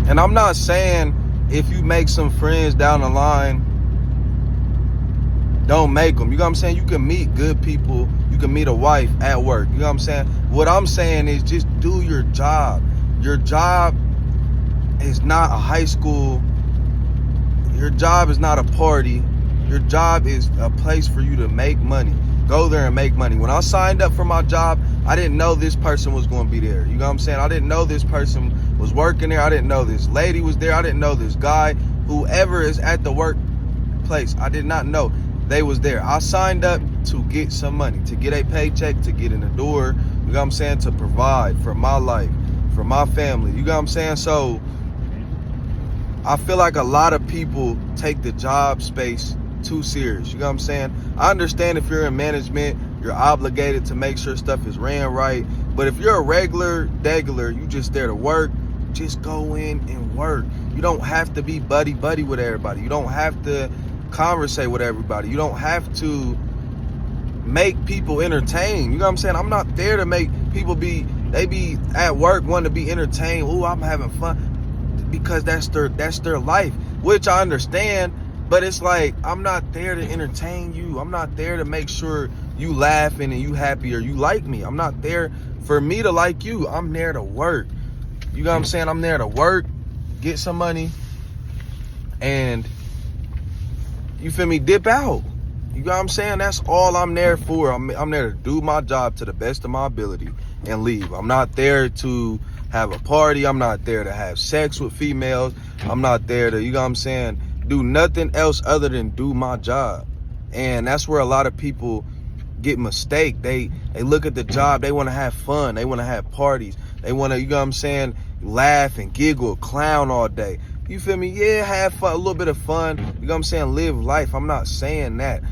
And I'm not saying if you make some friends down the line, don't make them. You know what I'm saying? You can meet good people. You can meet a wife at work. You know what I'm saying? What I'm saying is just do your job. Your job is not a high school. Your job is not a party. Your job is a place for you to make money. Go there and make money. When I signed up for my job, I didn't know this person was going to be there. You know what I'm saying? I didn't know this person was working there. I didn't know this lady was there. I didn't know this guy. Whoever is at the workplace, I did not know they was there. I signed up to get some money, to get a paycheck, to get in the door. You know what I'm saying? To provide for my life, for my family. You know what I'm saying? So I feel like a lot of people take the job space too serious. You know what I'm saying? I understand if you're in management, you're obligated to make sure stuff is ran right. But if you're a regular, you just there to work, just go in and work. You don't have to be buddy with everybody. You don't have to conversate with everybody. You don't have to make people entertained. You know what I'm saying? I'm not there to make people be at work wanting to be entertained. Ooh, I'm having fun. Because that's their life, which I understand, but it's like, I'm not there to entertain you. I'm not there to make sure you laughing and you happy or you like me. I'm not there for me to like you. I'm there to work. You know what I'm saying? I'm there to work, get some money, and you feel me, dip out. You know what I'm saying? That's all I'm there for. I'm there to do my job to the best of my ability and leave. I'm not there to have a party. I'm not there to have sex with females. I'm not there to, you know what I'm saying, do nothing else other than do my job. And that's where a lot of people get mistake. They look at the job, they want to have fun, they want to have parties, they want to, you know what I'm saying, laugh and giggle, clown all day. You feel me? Yeah, have fun, a little bit of fun. You know what I'm saying? Live life. I'm not saying that.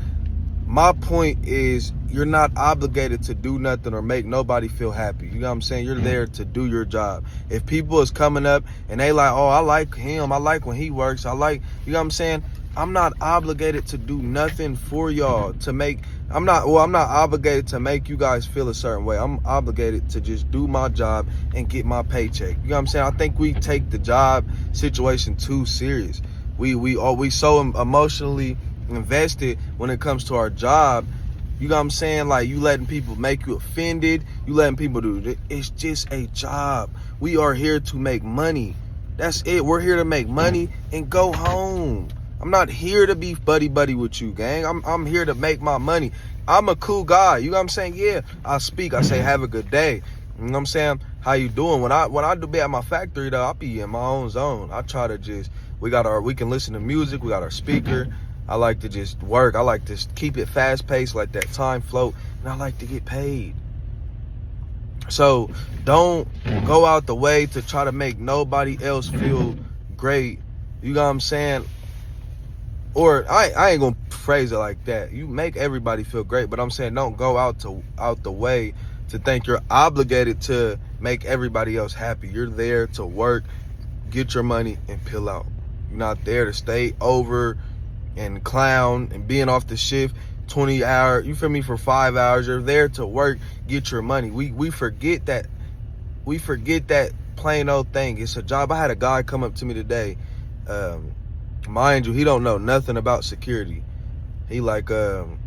My point is, you're not obligated to do nothing or make nobody feel happy. You know what I'm saying? You're there to do your job. If people is coming up and they like, oh, I like him, I like when he works, I like, you know what I'm saying? I'm not obligated to do nothing for y'all to make, I'm not obligated to make you guys feel a certain way. I'm obligated to just do my job and get my paycheck. You know what I'm saying? I think we take the job situation too serious. We so emotionally invested when it comes to our job. You know what I'm saying? Like, you letting people make you offended. You letting people do it. It's just a job. We are here to make money. That's it. We're here to make money and go home. I'm not here to be buddy with you, gang. I'm here to make my money. I'm a cool guy. You know what I'm saying? Yeah, I speak. I say, have a good day. You know what I'm saying? How you doing? When I do be at my factory, though, I'll be in my own zone. I try to just, we can listen to music. We got our speaker. I like to just work. I like to keep it fast paced, like that time float. And I like to get paid. So don't go out the way to try to make nobody else feel great. You know what I'm saying? Or I ain't gonna phrase it like that. You make everybody feel great, but I'm saying don't go out the way to think you're obligated to make everybody else happy. You're there to work, get your money, and peel out. You're not there to stay over and clown and being off the shift 20 hours, you feel me, for 5 hours. You're there to work, get your money. We forget that. We forget that plain old thing. It's a job. I had a guy come up to me today. Mind you, he don't know nothing about security. He like, you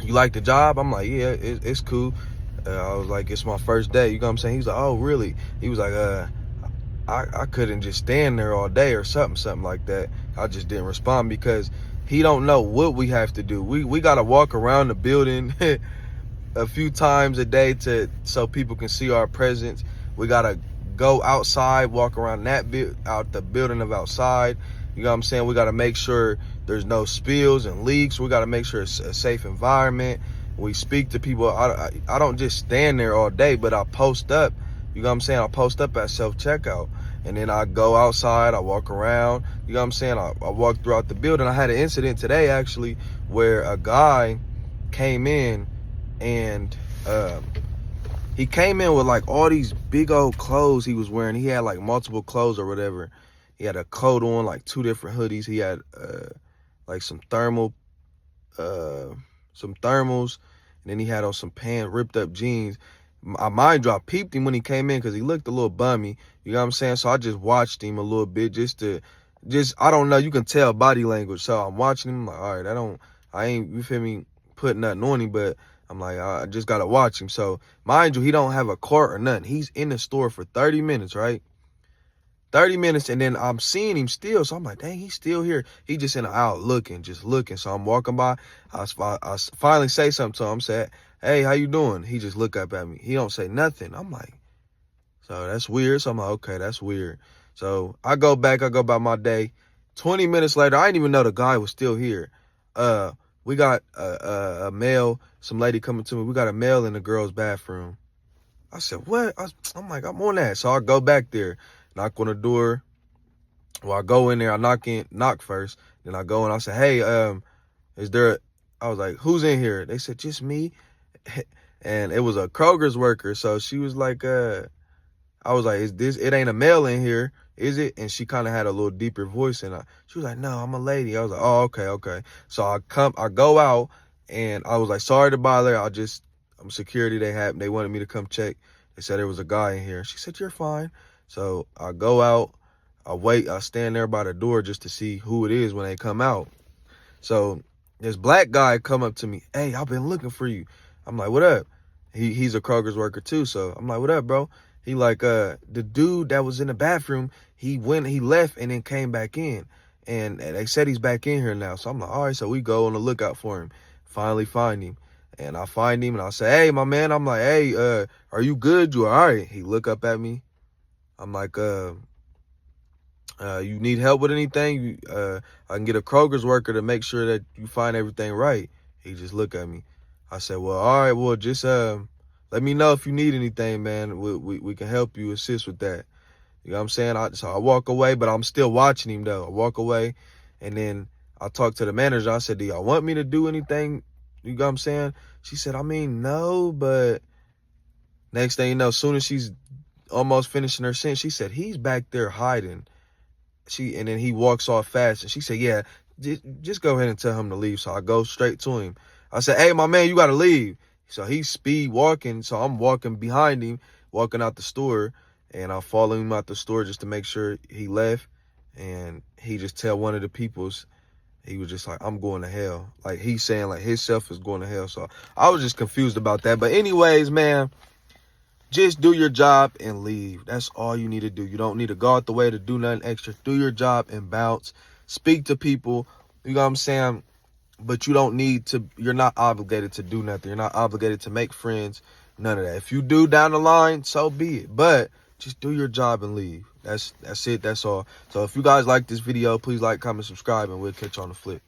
like the job? I'm like, yeah, it's cool. I was like, it's my first day. You know what I'm saying? He's like, oh, really? He was like, I couldn't just stand there all day or something like that. I just didn't respond because he don't know what we have to do. We got to walk around the building a few times a day so people can see our presence. We got to go outside, walk around out the building of outside. You know what I'm saying? We got to make sure there's no spills and leaks. We got to make sure it's a safe environment. We speak to people. I don't just stand there all day, but I post up. You know what I'm saying? I post up at self-checkout. And then I go outside, I walk around. You know what I'm saying? I walk throughout the building. I had an incident today, actually, where a guy came in and he came in with like all these big old clothes he was wearing. He had like multiple clothes or whatever. He had a coat on, like 2 different hoodies. He had like some thermals, and then he had on some ripped up jeans. Mind you, I peeped him when he came in because he looked a little bummy. You know what I'm saying? So I just watched him a little bit I don't know. You can tell body language. So I'm watching him like, all right, I ain't, you feel me, putting nothing on him, but I'm like, I just got to watch him. So mind you, he don't have a cart or nothing. He's in the store for 30 minutes, right? 30 minutes, and then I'm seeing him still. So I'm like, dang, he's still here. He just in the aisle just looking. So I'm walking by. I finally say something to him. Say, hey, how you doing? He just look up at me. He don't say nothing. I'm like, so that's weird. So I'm like, okay, that's weird. So I go about my day. 20 minutes later, I didn't even know the guy was still here. We got a mail, some lady coming to me. We got a mail in the girl's bathroom. I said, what? I'm like, I'm on that. So I go back there, knock on the door. Well, I go in there, I knock first. Then I go and I say, hey, is there, I was like, who's in here? They said, just me. And it was a Kroger's worker. So she was like, I was like, it ain't a male in here, is it? And she kind of had a little deeper voice. And she was like, no, I'm a lady. I was like, oh, okay. So I go out and I was like, sorry to bother. I'm security. They wanted me to come check. They said there was a guy in here. She said, you're fine. So I go out, I stand there by the door just to see who it is when they come out. So this black guy come up to me, hey, I've been looking for you. I'm like, what up? He's a Kroger's worker too. So I'm like, what up, bro? He like, the dude that was in the bathroom, he left and then came back in. And they said he's back in here now. So I'm like, all right, so we go on the lookout for him. Finally find him. And I find him and I say, hey, my man. I'm like, hey, are you good? You all right? He look up at me. I'm like, you need help with anything? I can get a Kroger's worker to make sure that you find everything right. He just look at me. I said, well, all right, well, just let me know if you need anything, man. We can help you, assist with that. You know what I'm saying? So I walk away, but I'm still watching him, though. I walk away, and then I talked to the manager. I said, do y'all want me to do anything? You know what I'm saying? She said, I mean, no, but next thing you know, as soon as she's almost finishing her sentence, she said, he's back there hiding. And then he walks off fast, and she said, yeah, just go ahead and tell him to leave. So I go straight to him. I said, hey, my man, you got to leave. So he's speed walking. So I'm walking behind him, walking out the store, and I follow him out the store just to make sure he left. And he just tell one of the peoples, he was just like, I'm going to hell. Like he's saying like himself is going to hell. So I was just confused about that. But anyways, man, just do your job and leave. That's all you need to do. You don't need to go out the way to do nothing extra. Do your job and bounce. Speak to people. You know what I'm saying? But you don't need to, you're not obligated to do nothing. You're not obligated to make friends. None of that. If you do down the line, so be it. But just do your job and leave. That's it. That's all. So if you guys like this video, please like, comment, subscribe, and we'll catch you on the flip.